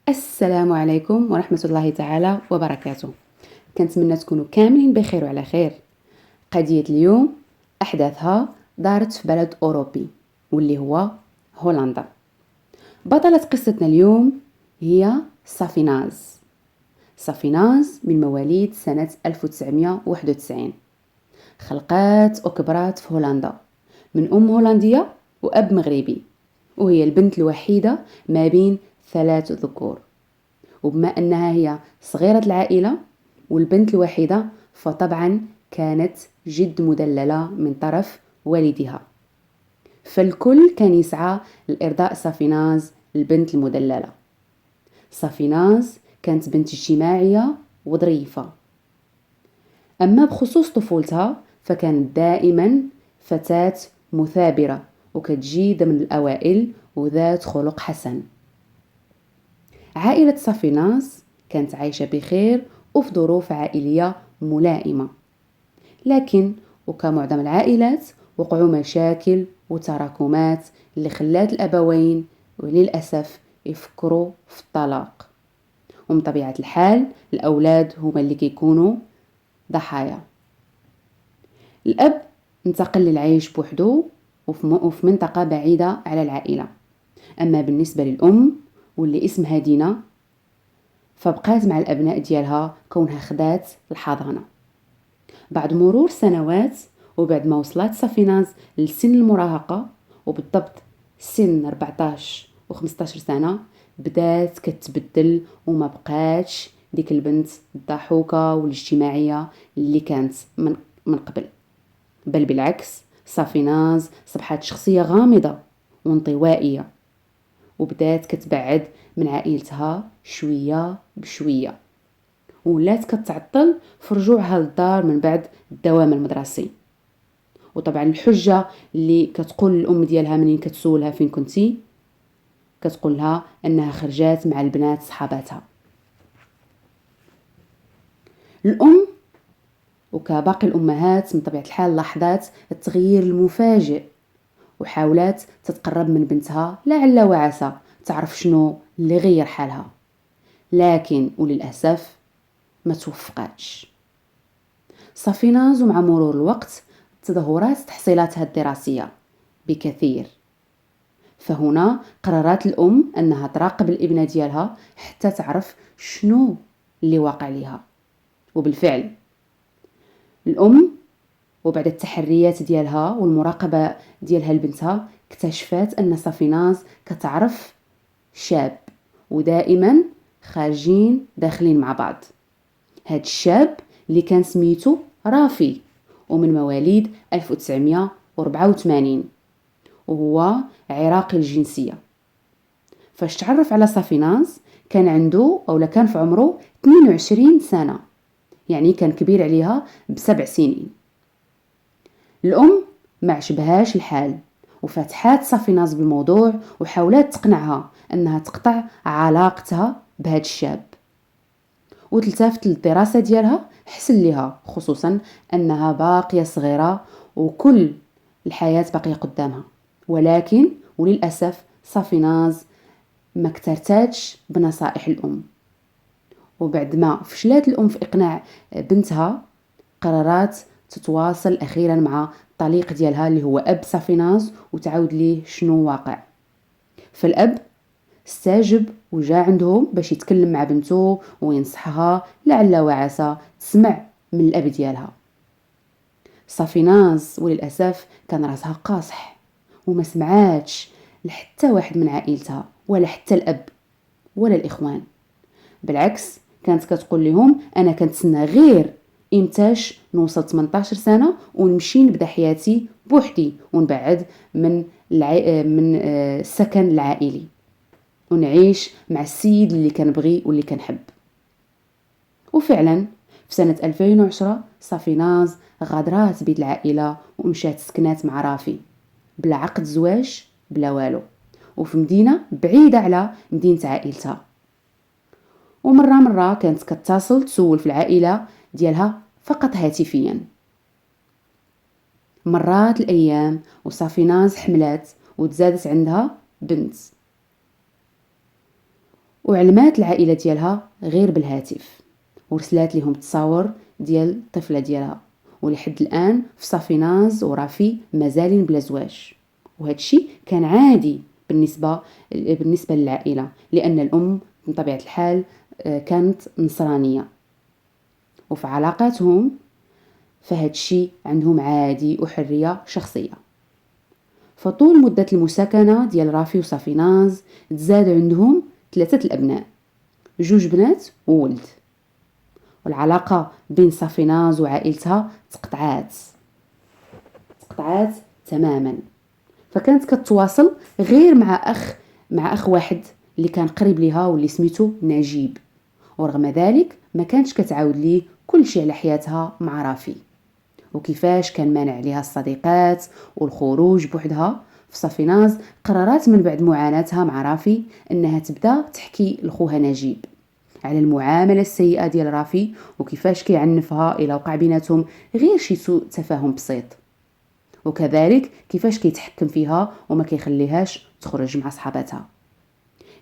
السلام عليكم ورحمة الله تعالى وبركاته. كنتمنى تكونوا كاملين بخير وعلى خير. قضية اليوم أحداثها دارت في بلد أوروبي واللي هو هولندا. بطلة قصتنا اليوم هي صافيناز. صافيناز من مواليد سنة 1991، خلقات وكبرات في هولندا من أم هولندية وأب مغربي، وهي البنت الوحيدة ما بين 3 ذكور. وبما أنها هي صغيرة العائلة والبنت الوحيدة، فطبعا كانت جد مدللة من طرف والدها، فالكل كان يسعى لإرضاء صافيناز البنت المدللة. صافيناز كانت بنت اجتماعية وظريفة، أما بخصوص طفولتها فكانت دائما فتاة مثابرة وكتجي ضمن الأوائل وذات خلق حسن. عائلة صافيناز كانت عايشة بخير وفي ظروف عائلية ملائمة، لكن وكمعظم العائلات وقعوا مشاكل وتراكمات اللي خلات الأبوين وللأسف يفكروا في الطلاق. ومن طبيعة الحال الأولاد هما اللي كيكونوا ضحايا. الأب انتقل للعيش بوحده وفي منطقة بعيدة على العائلة. أما بالنسبة للأم واللي اسمها دينا، فبقات مع الأبناء ديالها كونها خدات الحضانة. بعد مرور سنوات وبعد ما وصلت صافيناز لسن المراهقة، وبالضبط سن 14 و 15 سنة، بدات كتبدل وما بقاتش ديك البنت الضحوكة والاجتماعية اللي كانت من قبل، بل بالعكس صافيناز صبحت شخصية غامضة وانطوائية، وبدات كتبعد من عائلتها شوية بشوية، ولات كتعطل في رجوعها للدار من بعد الدوام المدرسي. وطبعا الحجة اللي كتقول الأم ديالها منين كتسولها فين كنتي، كتقول لها أنها خرجات مع البنات صحاباتها. الأم وكباقي الأمهات من طبيعة الحال لاحظت التغيير المفاجئ، وحاولت تتقرب من بنتها لعل وعسى تعرف شنو اللي غير حالها، لكن وللأسف ما توفقاتش. صافيناز ومع مرور الوقت تدهورات تحصيلاتها الدراسية بكثير، فهنا قررت الأم أنها تراقب الابنة ديالها حتى تعرف شنو اللي واقع ليها. وبالفعل الأم وبعد التحريات ديالها والمراقبة ديالها لبنتها اكتشفت أن صافيناز كتعرف شاب ودائما خارجين داخلين مع بعض. هاد الشاب اللي كان سميتو رافي ومن مواليد 1984، وهو عراقي الجنسية. فاش تعرف على صافيناز كان عنده أو كان في عمره 22 سنة، يعني كان كبير عليها ب7 سنين. الأم ما عجبهاش الحال وفتحات صافيناز بالموضوع وحاولت تقنعها أنها تقطع علاقتها بهذا الشاب وتلتفت للدراسة ديالها حسن لها، خصوصا أنها باقية صغيرة وكل الحياة باقية قدامها. ولكن وللأسف صافيناز ما اكترتاتش بنصائح الأم، وبعد ما فشلت الأم في إقناع بنتها قررت تتواصل أخيرا مع الطليق ديالها اللي هو أب صافيناز وتعاود ليه شنو واقع. فالأب استاجب وجاء عندهم باش يتكلم مع بنته وينصحها لعل وعسى تسمع من الأب ديالها. صافيناز وللأسف كان راسها قاصح وما سمعاتش لحتى واحد من عائلتها ولا حتى الأب ولا الإخوان. بالعكس كانت كتقول لهم أنا كنتسنى غير إمتاش نوصل 18 سنة ونمشي نبدا حياتي بوحدي ونبعد من السكن العائلي ونعيش مع السيد اللي كنبغي واللي كنحب. وفعلا في سنة 2010 صافيناز غادرات بيت العائلة ومشات سكنات مع رافي بلا عقد زواج بلا والو، وفي مدينة بعيدة على مدينة عائلتها. ومرة كانت كتصل تسول في العائلة ديالها فقط هاتفيا. مرات الأيام وصافيناز حملات وتزادت عندها بنت، وعلمات العائلة ديالها غير بالهاتف، ورسلات لهم تصاور ديال الطفلة ديالها، ولحد الآن في صافيناز ورافي مازالين بلا زواج. وهذا الشيء كان عادي بالنسبة للعائلة، لأن الأم من طبيعة الحال كانت نصرانية، وفي علاقاتهم فهاد الشيء عندهم عادي وحرية شخصية. فطول مدة المساكنة ديال رافي وصافيناز تزاد عندهم 3 الأبناء، 2 بنات وولد. والعلاقة بين صافيناز وعائلتها تقطعات تماما، فكانت كتواصل غير مع أخ واحد اللي كان قريب ليها واللي سميتو نجيب، ورغم ذلك ما كانتش كتعاود ليه كل شيء على حياتها مع رافي، وكيفاش كان مانع عليها الصديقات والخروج بوحدها. في صافيناز قررت من بعد معاناتها مع رافي انها تبدا تحكي لخوها نجيب على المعامله السيئه ديال رافي، وكيفاش كيعنفها الى وقع بيناتهم غير شي سوء تفاهم بسيط، وكذلك كيفاش كيتحكم فيها وما كيخليهاش تخرج مع صحاباتها.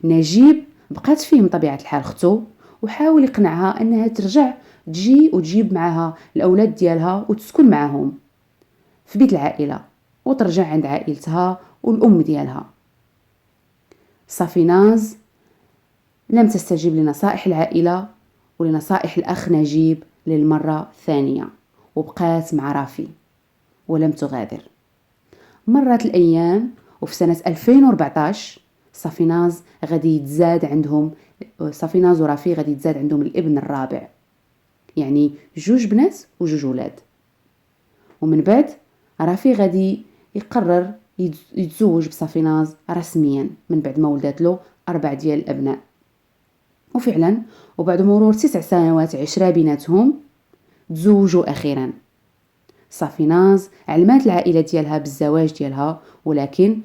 نجيب بقات فيه من طبيعه الحال اختو، وحاول يقنعها انها ترجع تجي وتجيب معها الاولاد ديالها وتسكن معهم في بيت العائله، وترجع عند عائلتها والام ديالها. صافيناز لم تستجب لنصائح العائله ولنصائح الاخ نجيب للمره الثانيه، وبقات مع رافي ولم تغادر. مرت الايام، وفي سنه 2014 صافيناز ورافي غادي يتزاد عندهم الابن الرابع، يعني 2 بنات و2 ولاد. ومن بعد رافي غادي يقرر يتزوج بصافيناز رسميا من بعد ما ولدت له 4 ديال الابناء. وفعلا وبعد مرور 9 سنوات عشرة بيناتهم تزوجوا اخيرا. صافيناز علمات العائله ديالها بالزواج ديالها، ولكن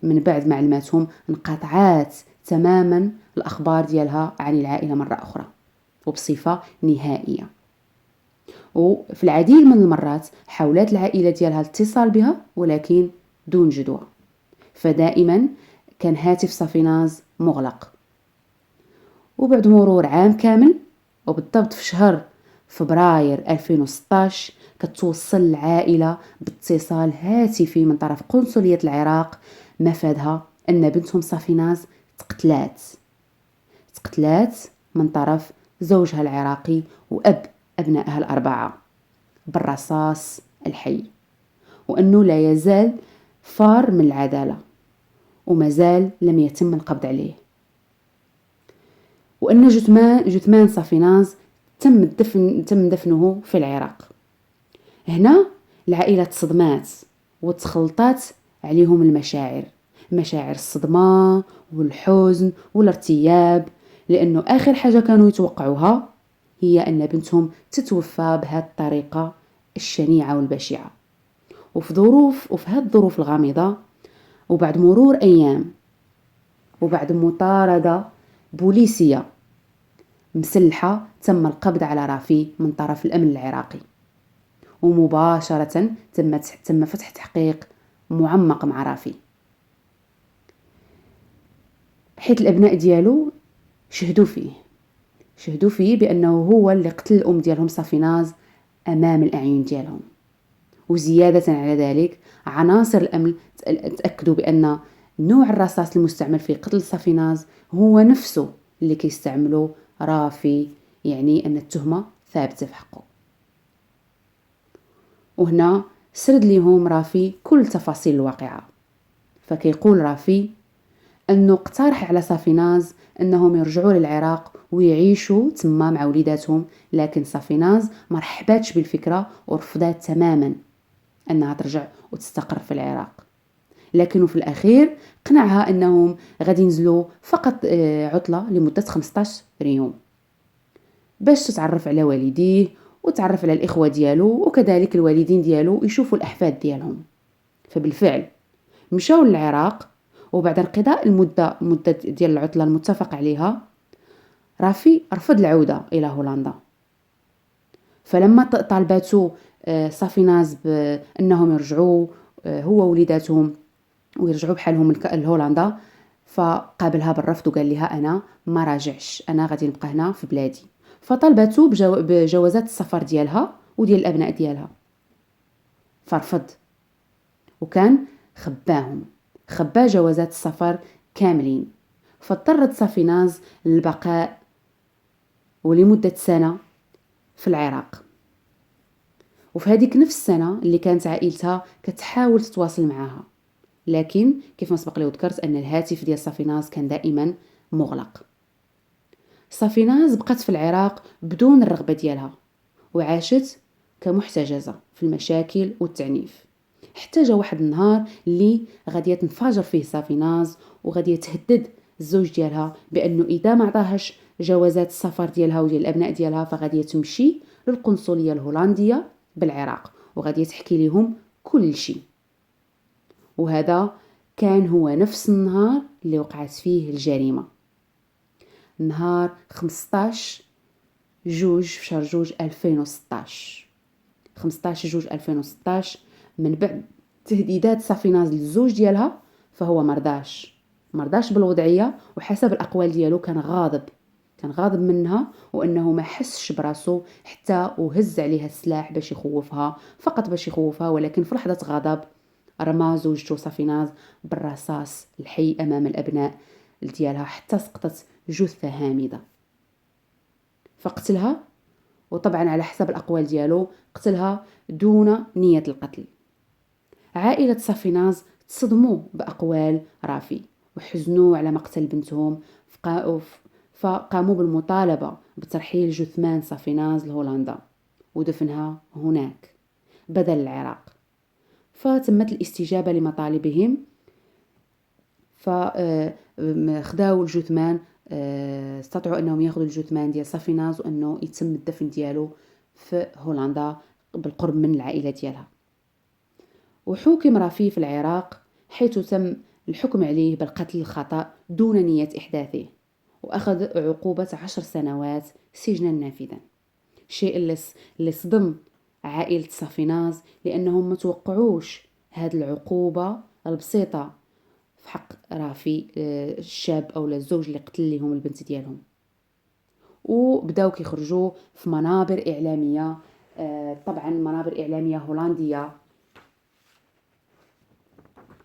من بعد ما علماتهم انقطعت تماما الاخبار ديالها عن العائله مره اخرى وبصفه نهائيه. وفي العديد من المرات حاولت العائله ديالها الاتصال بها ولكن دون جدوى، فدائما كان هاتف صافيناز مغلق. وبعد مرور عام كامل، وبالضبط في شهر فبراير 2016، كتوصل العائلة باتصال هاتفي من طرف قنصلية العراق مفادها أن بنتهم صافيناز تقتلات من طرف زوجها العراقي وأب أبنائها ال4 بالرصاص الحي، وأنه لا يزال فار من العدالة ومازال لم يتم القبض عليه، وأن جثمان صافيناز تم دفنه في العراق. هنا العائلة تصدمات وتخلطات عليهم مشاعر الصدمة والحزن والارتياب، لأنه آخر حاجة كانوا يتوقعوها هي أن بنتهم تتوفى بهذه الطريقة الشنيعة والبشعة. وفي هذه الظروف الغامضة، وبعد مرور أيام، وبعد مطاردة بوليسية مسلحة، تم القبض على رافي من طرف الأمن العراقي، ومباشرة تم فتح تحقيق معمق مع رافي، حيث الأبناء ديالو شهدوا فيه بأنه هو اللي قتل الأم ديالهم صافيناز أمام الأعين ديالهم. وزيادة على ذلك عناصر الأمن تأكدوا بأن نوع الرصاص المستعمل في قتل صافيناز هو نفسه اللي كيستعمله رافي، يعني أن التهمة ثابتة في حقه. وهنا سرد لهم رافي كل تفاصيل الواقعة، فكيقول رافي أنه اقترح على صافيناز أنهم يرجعوا للعراق ويعيشوا تما مع وليداتهم، لكن صافيناز ما رحبتش بالفكرة ورفضت تماما أنها ترجع وتستقر في العراق. لكنه في الأخير قنعها أنهم غادي ينزلوا فقط عطلة لمدة 15 يوم باش تتعرف على والديه وتعرف على الإخوة ديالو، وكذلك الوالدين ديالو يشوفوا الأحفاد ديالهم. فبالفعل مشاو للعراق، وبعد انقضاء المدة ديال العطلة المتفق عليها، رافي رفض العودة إلى هولندا. فلما طالباتو صافيناز بأنهم يرجعوا هو ووليداتهم ويرجعوا بحالهم لهولندا، فقابلها بالرفض وقال لها أنا ما راجعش، أنا غادي نبقى هنا في بلادي. فطلبته بجوازات السفر ديالها وديال الأبناء ديالها، فرفض، وكان خبا جوازات السفر كاملين. فاضطرت صافيناز للبقاء ولمدة سنة في العراق. وفي هذيك نفس السنة اللي كانت عائلتها كتحاول تتواصل معها، لكن كيف ما سبق لي وذكرت أن الهاتف ديال صافيناز كان دائما مغلق. صافيناز بقات في العراق بدون الرغبة ديالها، وعاشت كمحتجزة في المشاكل والتعنيف، حتى جا واحد النهار اللي غادية تنفجر فيه صافيناز، وغادية تهدد الزوج ديالها بأنه إذا ما عطاهاش جوازات السفر ديالها وديال الأبناء ديالها فغادية تمشي للقنصلية الهولندية بالعراق وغادية تحكي لهم كل شيء. وهذا كان هو نفس النهار اللي وقعت فيه الجريمة، نهار 15 جوج في شهر جوج 2016. 15 جوج 2016 من بعد تهديدات صافيناز للزوج ديالها، فهو مرضاش بالوضعية، وحسب الأقوال ديالو كان غاضب منها، وأنه ما حسش براسو حتى وهز عليها السلاح باش يخوفها، فقط باش يخوفها، ولكن في لحظة غضب رمى زوجته صافيناز بالرصاص الحي أمام الأبناء ديالها حتى سقطت جثة هامدة. فقتلها، وطبعا على حسب الأقوال ديالو قتلها دون نية القتل. عائلة صافيناز تصدموا بأقوال رافي وحزنوا على مقتل بنتهم، فقاموا بالمطالبة بترحيل جثمان صافيناز لهولندا ودفنها هناك بدل العراق. فتمت الاستجابة لمطالبهم، فخداو الجثمان، استطاعوا أنهم يأخذوا الجثمان ديال صافيناز وأنه يتم الدفن ديالو في هولندا بالقرب من العائلة ديالها. وحكم رافي في العراق، حيث تم الحكم عليه بالقتل الخطأ دون نية إحداثه، وأخذ عقوبة 10 سنوات سجنا نافذا. شيء اللي صدم عائلة صافيناز، لأنهم متوقعوش هذه العقوبة البسيطة في حق رافي، الشاب أو الزوج اللي قتل لهم البنت ديالهم. وبداو كيخرجوا في منابر إعلامية، طبعا منابر إعلامية هولندية،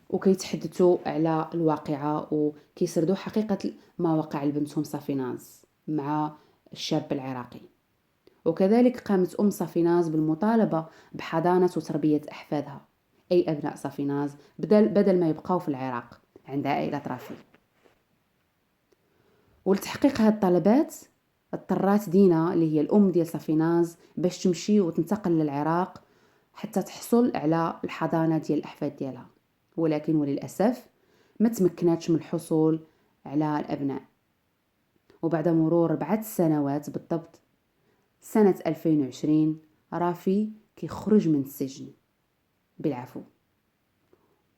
وكيتحدثوا على الواقعة وكيسردوا حقيقة ما وقع لبنتهم صافيناز مع الشاب العراقي. وكذلك قامت أم صافيناز بالمطالبة بحضانة وتربية أحفادها، أي أبناء صافيناز، بدل ما يبقاو في العراق عند عائلة رافي. ولتحقيق هاد الطلبات اضطرات دينا اللي هي الأم ديال صافيناز باش تمشي وتنتقل للعراق حتى تحصل على الحضانة ديال الأحفاد ديالها، ولكن وللأسف ما تمكناتش من الحصول على الأبناء. وبعد مرور 4 سنوات بالضبط، سنة 2020، رافي كيخرج من السجن بالعفو.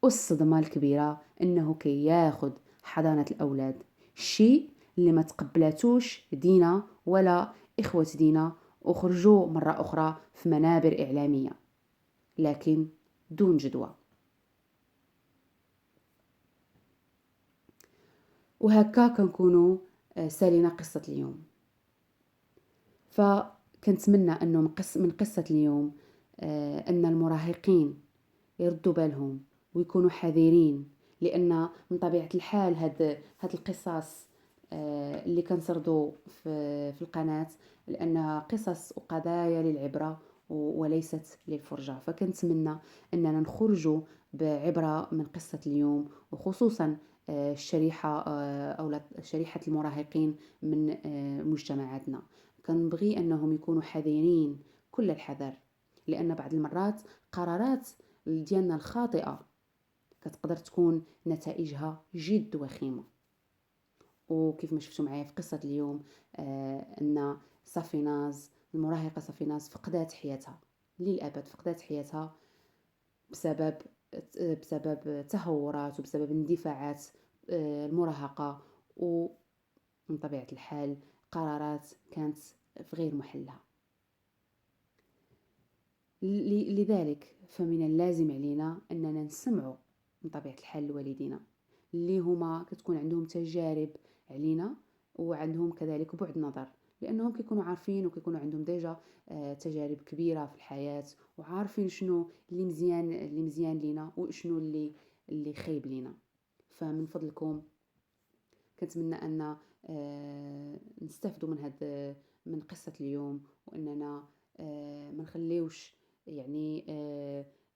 والصدمة الكبيرة أنه كياخد حضانة الأولاد، الشيء اللي ما تقبلاتوش دينا ولا إخوة دينا، وخرجوا مرة أخرى في منابر إعلامية لكن دون جدوى. وهكا كنكونوا سالينا قصة اليوم. فكنتمنى أنه من قصة اليوم أن المراهقين يردوا بالهم ويكونوا حذرين، لأن من طبيعة الحال هاد القصص اللي كنسردوا في القناة، لأنها قصص وقضايا للعبرة وليست للفرجة. فكنتمنى أننا نخرجوا بعبرة من قصة اليوم، وخصوصا الشريحة أو شريحة المراهقين من مجتمعاتنا. كنبغي أنهم يكونوا حذرين كل الحذر، لأن بعض المرات قرارات ديالنا الخاطئة كتقدر تكون نتائجها جد وخيمة. وكيف ما شفتوا معايا في قصة اليوم، أن صافيناز، المراهقة صافيناز، فقدت حياتها للأبد، فقدت حياتها بسبب تهورات وبسبب اندفاعات المراهقة، ومن طبيعة الحال قرارات كانت في غير محلها. لذلك فمن اللازم علينا أننا نسمع من طبيعة الحال لوالدينا، اللي هما كتكون عندهم تجارب علينا وعندهم كذلك بعد نظر، لانهم كيكونوا عارفين وكيكونوا عندهم ديجا تجارب كبيره في الحياه، وعارفين شنو اللي مزيان لينا وشنو اللي خايب لينا. فمن فضلكم كنتمنى ان نستافدوا من قصة اليوم، واننا ما نخليوش يعني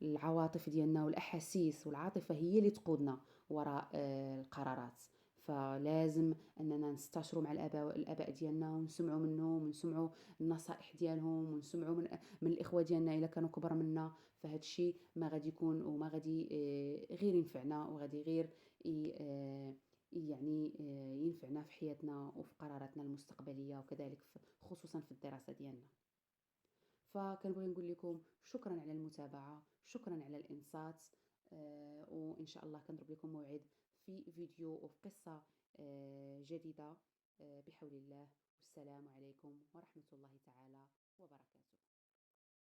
العواطف ديالنا والاحاسيس والعاطفة هي اللي تقودنا وراء القرارات. فلازم اننا نستشروا مع الاباء ديالنا ونسمعوا منهم ونسمعوا النصائح ديالهم ونسمعوا من الاخوه ديالنا الا كانوا كبر منا. فهاد الشيء ما غادي يكون وما غادي غير ينفعنا، وغادي غير يعني ينفعنا في حياتنا وفي قراراتنا المستقبلية، وكذلك خصوصا في الدراسة ديالنا. فكنبغي نقول لكم شكرا على المتابعة، شكرا على الإنصات، وإن شاء الله كنضرب لكم موعد في فيديو وفي قصة جديدة بحول الله. والسلام عليكم ورحمة